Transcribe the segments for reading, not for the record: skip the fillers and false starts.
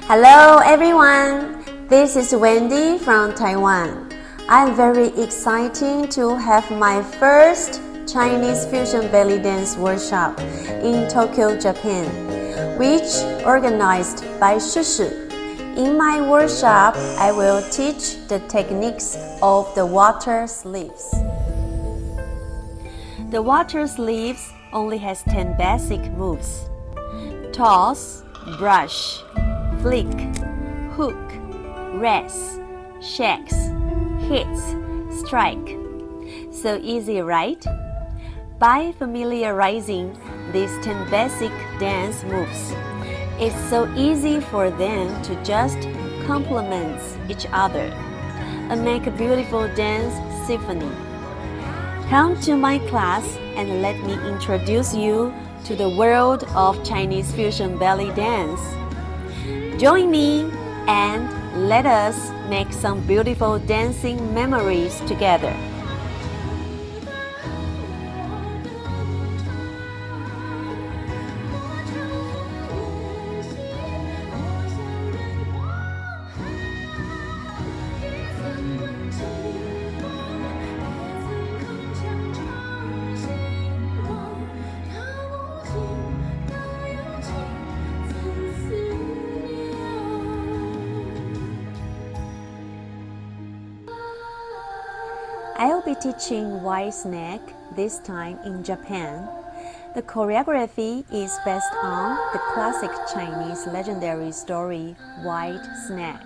Hello everyone, this is Wendy from Taiwan. I'm very excited to have my first Chinese fusion belly dance workshop in Tokyo, Japan, which organized by Shishi. In my workshop, I will teach the techniques of the water sleeves. The water sleeves only has 10 basic moves: toss, brush, flick, hook, rest, shakes, hits, strike. So easy, right? By familiarizing these 10 basic dance moves, it's so easy for them to just complement each other and make a beautiful dance symphony. Come to my class and let me introduce you to the world of Chinese fusion belly dance. Join me and let us make some beautiful dancing memories together. I will be teaching White Snake this time in Japan. The choreography is based on the classic Chinese legendary story White Snake.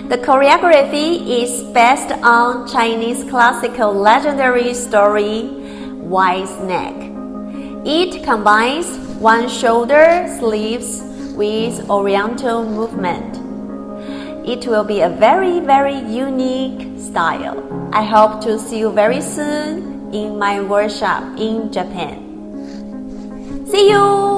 The choreography is based on Chinese classical legendary story White Snake. It combines one shoulder sleeves with oriental movement. It will be a very, very unique style. I hope to see you very soon in my workshop in Japan. See you!